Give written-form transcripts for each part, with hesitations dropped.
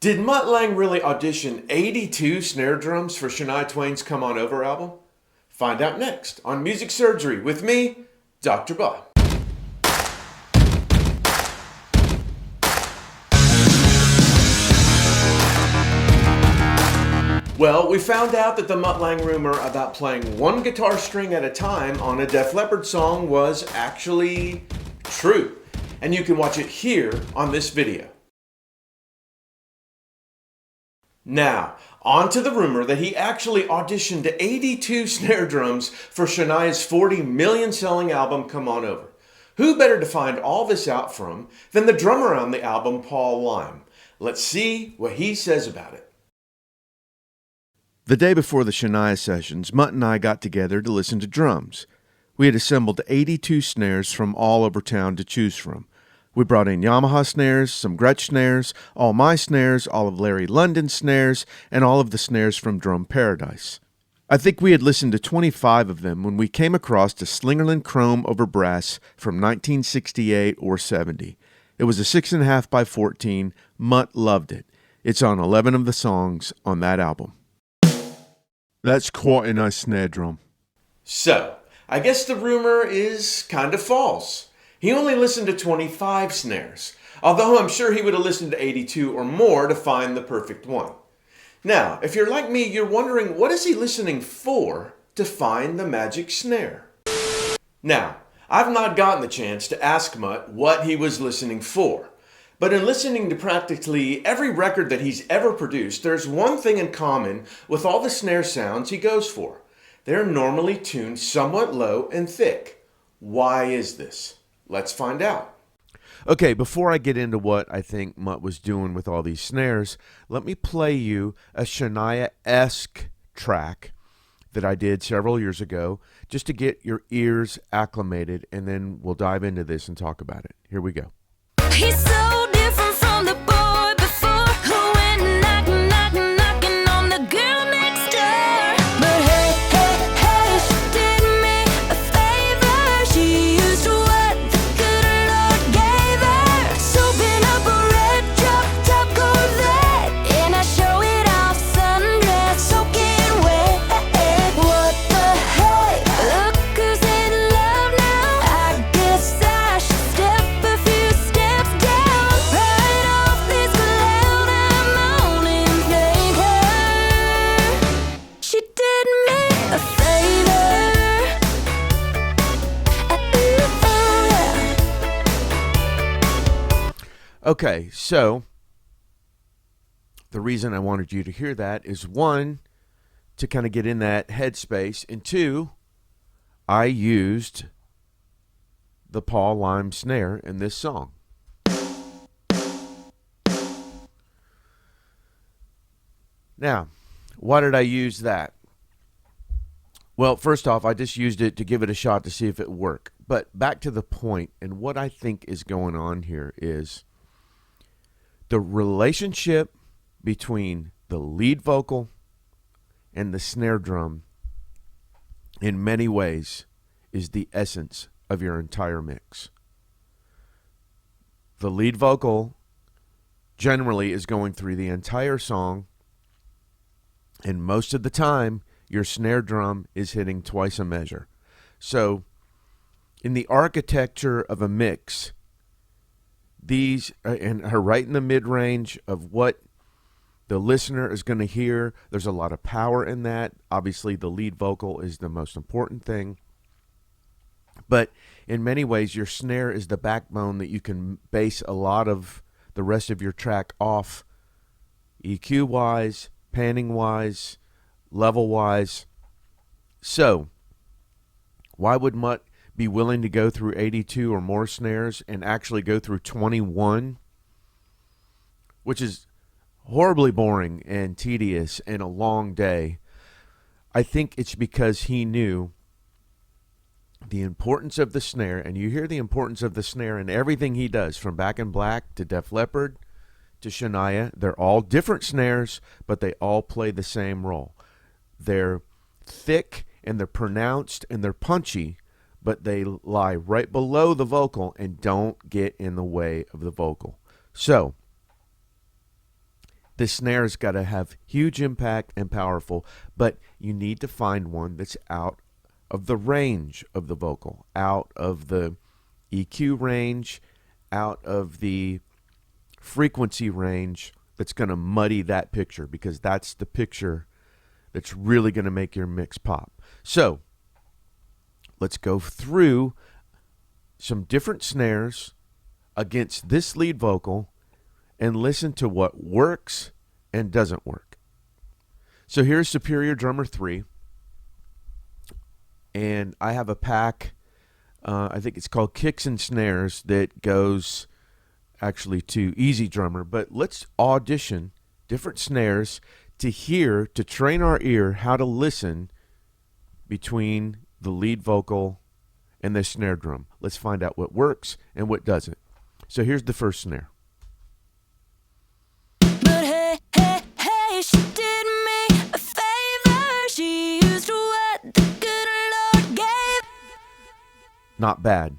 Did Mutt Lange really audition 82 snare drums for Shania Twain's Come On Over album? Find out next on Music Surgery with me, Dr. Bob. Well, we found out that the Mutt Lange rumor about playing one guitar string at a time on a Def Leppard song was actually true. And you can watch it here on this video. Now, on to the rumor that he actually auditioned 82 snare drums for Shania's 40 million selling album Come On Over. Who better to find all this out from than the drummer on the album, Paul Lange? Let's see what he says about it. The day before the Shania sessions, Mutt and I got together to listen to drums. We had assembled 82 snares from all over town to choose from. We brought in Yamaha snares, some Gretsch snares, all my snares, all of Larry London's snares, and all of the snares from Drum Paradise. I think we had listened to 25 of them when we came across a Slingerland Chrome over brass from 1968 or 70. It was a 6.5 by 14. Mutt loved it. It's on 11 of the songs on that album. That's quite a nice snare drum. So, I guess the rumor is kind of false. He only listened to 25 snares, although I'm sure he would have listened to 82 or more to find the perfect one. Now, if you're like me, you're wondering what is he listening for to find the magic snare? Now, I've not gotten the chance to ask Mutt what he was listening for, but in listening to practically every record that he's ever produced, there's one thing in common with all the snare sounds he goes for. They're normally tuned somewhat low and thick. Why is this? Let's find out. Okay, before I get into what I think Mutt was doing with all these snares, let me play you a Shania-esque track that I did several years ago, just to get your ears acclimated, and then we'll dive into this and talk about it. Here we go. He's so different from the boy before who went knocking on the girl next door. But hey, she did me a favor. She used what the good Lord gave her. Soaping up a red drop-top Corvette, and I show it off sundress, soaking wet. What the hey? Look who's in love now. I guess I should step a few steps down, right off this cloud I'm on, and thank her. She did me a favor. Okay, so the reason I wanted you to hear that is, one, to kind of get in that headspace, and two, I used the Paul Lange snare in this song. Now, why did I use that? Well, first off, I just used it to give it a shot to see if it worked. But back to the point, and what I think is going on here is the relationship between the lead vocal and the snare drum, in many ways, is the essence of your entire mix. The lead vocal generally is going through the entire song, and most of the time, your snare drum is hitting twice a measure. So, in the architecture of a mix, these are right in the mid-range of what the listener is going to hear. There's a lot of power in that. Obviously, the lead vocal is the most important thing. But in many ways, your snare is the backbone that you can base a lot of the rest of your track off, EQ-wise, panning-wise, level-wise. So, why would Mutt be willing to go through 82 or more snares and actually go through 21, which is horribly boring and tedious and a long day? I think it's because he knew the importance of the snare, and you hear the importance of the snare in everything he does, from Back in Black to Def Leppard to Shania. They're all different snares, but they all play the same role. They're thick and they're pronounced and they're punchy, but they lie right below the vocal and don't get in the way of the vocal. So, The snare's got to have huge impact and powerful, but you need to find one that's out of the range of the vocal, out of the EQ range, out of the frequency range, that's going to muddy that picture, because that's the picture that's really going to make your mix pop. So let's go through some different snares against this lead vocal and listen to what works and doesn't work. So here's Superior Drummer 3, and I have a pack, I think it's called Kicks and Snares, that goes actually to Easy Drummer, but let's audition different snares to train our ear how to listen between the lead vocal and the snare drum. Let's find out what works and what doesn't. So here's the first snare. But hey, hey, hey, she did me a favor. She used what the good Lord gave. Not bad.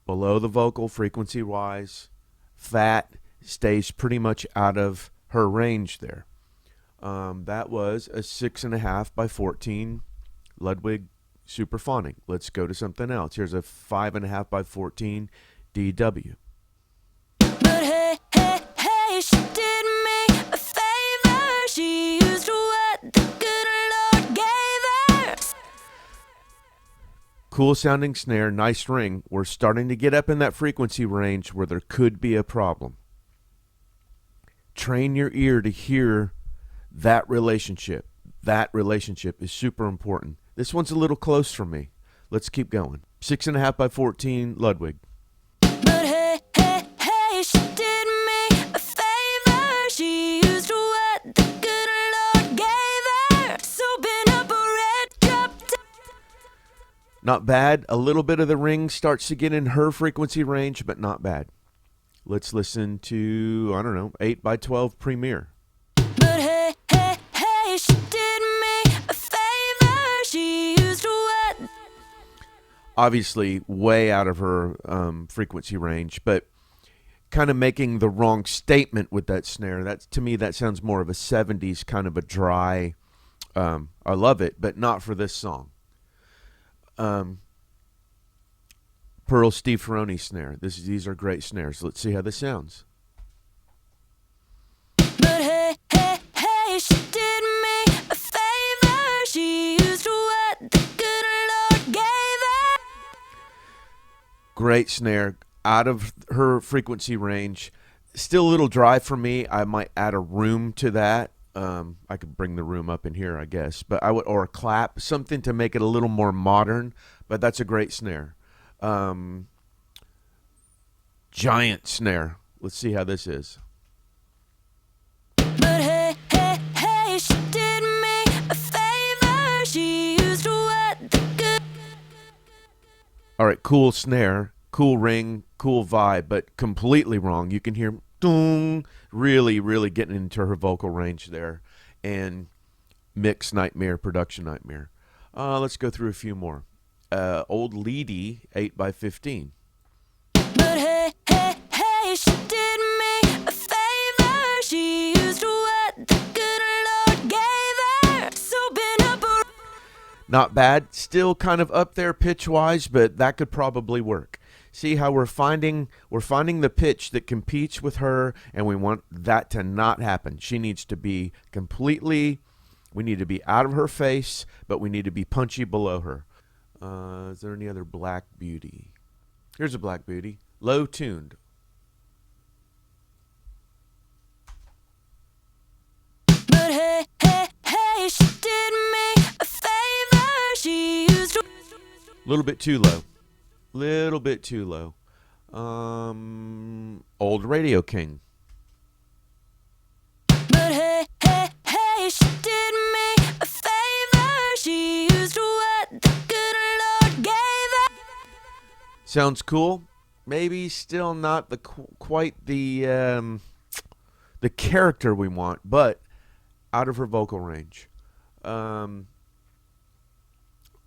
Below the vocal frequency wise, fat stays pretty much out of her range there. That was a 6.5 by 14 Ludwig Superphonic. Let's go to something else. Here's a 5.5 by 14 DW. But hey, hey, hey, she did me a favor. She used what the good Lord gave her. Cool sounding snare, nice ring. We're starting to get up in that frequency range where there could be a problem. Train your ear to hear that relationship. That relationship is super important. This one's a little close for me. Let's keep going. 6.5 by 14 Ludwig. But hey, hey, hey, she did me a favor. She used what the good Lord gave her. So been up a red drop. Not bad. A little bit of the ring starts to get in her frequency range, but not bad. Let's listen to, 8 by 12 Premier. But hey, hey, hey, she did me a favor. She used what? Obviously, way out of her frequency range, but kind of making the wrong statement with that snare. That, to me, that sounds more of a 70s kind of a dry. I love it, but not for this song. Pearl Steve Ferroni snare. These are great snares. Let's see how this sounds. But hey, hey, hey, she did me a favor. She used what the good Lord gave her. Great snare. Out of her frequency range. Still a little dry for me. I might add a room to that. I could bring the room up in here, I guess. But I would, or a clap, something to make it a little more modern. But that's a great snare. Giant snare. Let's see how this is. But hey, hey, hey, she did me a favor. She used what the good. All right, cool snare, cool ring, cool vibe, but completely wrong. You can hear doom, really, really getting into her vocal range there, and mix nightmare, production nightmare. Let's go through a few more. Old Leedy, 8 by 15. But hey, hey, hey, she did me a favor. She used what the good Lord gave her. So been up a. Not bad. Still kind of up there pitch-wise, but that could probably work. See how we're finding the pitch that competes with her, and we want that to not happen. She needs to be completely, we need to be out of her face, but we need to be punchy below her. Is there any other Black Beauty? Here's a Black Beauty. Low tuned. But hey, hey, hey, she did me a favor. She used. A little bit too low. Little bit too low. Old Radio King. But hey, hey, hey, she did me a favor. She used what the good Lord gave her. Sounds cool. Maybe still not the quite the character we want, but out of her vocal range.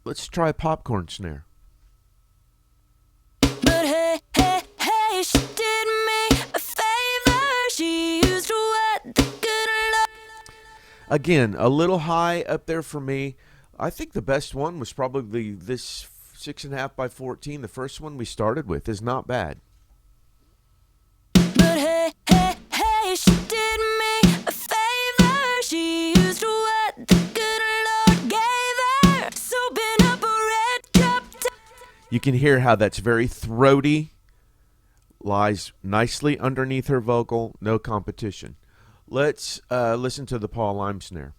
Let's try a popcorn snare. But hey, hey, hey, she did me a favor. She used what the Again, a little high up there for me. I think the best one was probably this 6.5 by 14. The first one we started with is not bad. But hey, hey, hey, she did me a favor. She used what the good Lord gave her. Soaping up a red drop top. You can hear how that's very throaty, lies nicely underneath her vocal, no competition. Let's listen to the Paul Lime snare.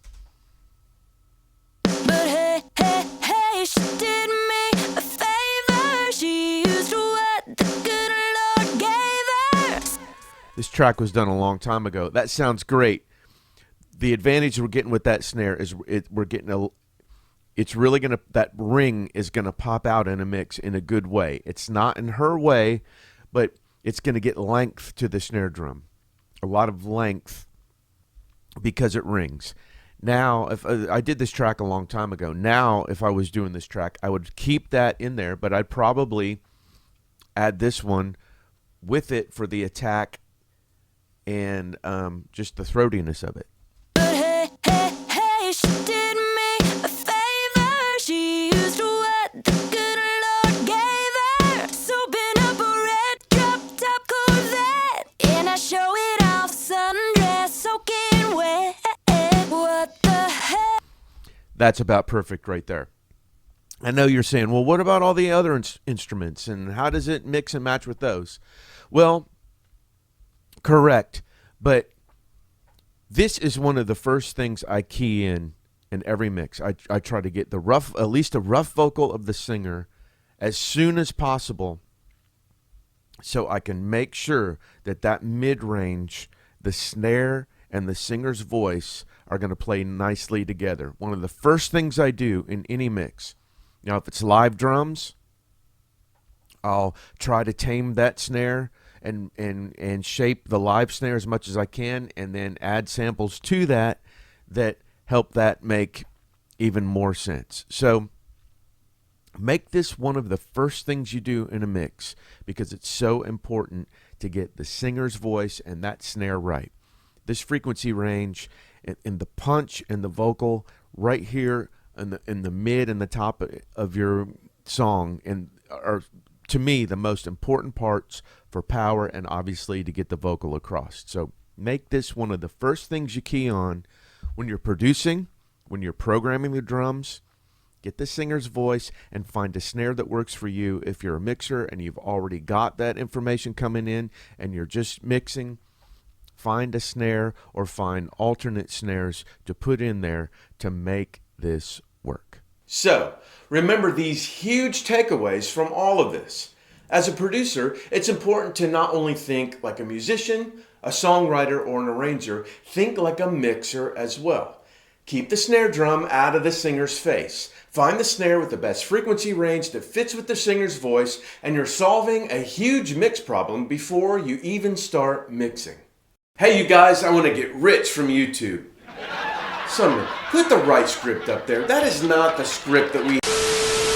But hey, hey, hey, she did me a favor. She used what the good Lord gave her. This track was done a long time ago. That sounds great. The advantage we're getting with that snare is it's really gonna, that ring is gonna pop out in a mix in a good way. It's not in her way, but it's gonna get length to the snare drum, a lot of length because it rings. Now, if I did this track a long time ago, now if I was doing this track, I would keep that in there, but I'd probably add this one with it for the attack and just the throatiness of it. But hey, hey, hey, she did me a favor. She used what the good Lord gave her. Soaping up a red drop top Corvette. And I show it off, sundress soaking wet. What the heck? That's about perfect right there. I know you're saying, well, what about all the other instruments and how does it mix and match with those? Well, correct. But this is one of the first things I key in every mix. I try to get the rough, at least a rough vocal of the singer as soon as possible so I can make sure that that mid-range, the snare and the singer's voice are going to play nicely together. One of the first things I do in any mix. Now, if it's live drums, I'll try to tame that snare and shape the live snare as much as I can, and then add samples to that help that make even more sense. So make this one of the first things you do in a mix because it's so important to get the singer's voice and that snare right. This frequency range in the punch and the vocal right here in the mid and the top of your song and are, to me, the most important parts for power and obviously to get the vocal across. So make this one of the first things you key on when you're producing, when you're programming the drums. Get the singer's voice and find a snare that works for you. If you're a mixer and you've already got that information coming in and you're just mixing, find a snare or find alternate snares to put in there to make this work. So, remember these huge takeaways from all of this. As a producer, it's important to not only think like a musician, a songwriter, or an arranger, think like a mixer as well. Keep the snare drum out of the singer's face. Find the snare with the best frequency range that fits with the singer's voice, and you're solving a huge mix problem before you even start mixing. Hey you guys, I want to get rich from YouTube. Summer, put the right script up there. That is not the script that we...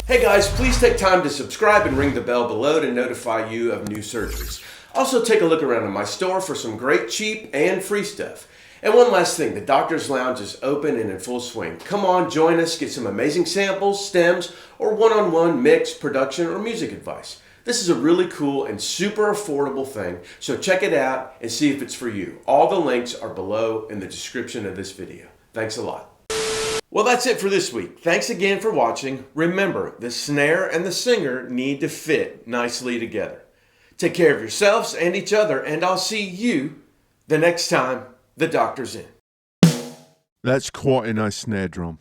Hey guys, please take time to subscribe and ring the bell below to notify you of new surgeries. Also take a look around in my store for some great cheap and free stuff. And one last thing, the Doctor's Lounge is open and in full swing. Come on, join us, get some amazing samples, stems, or one-on-one mix, production, or music advice. This is a really cool and super affordable thing, so check it out and see if it's for you. All the links are below in the description of this video. Thanks a lot. Well, that's it for this week. Thanks again for watching. Remember, the snare and the singer need to fit nicely together. Take care of yourselves and each other, and I'll see you the next time the doctor's in. That's quite a nice snare drum.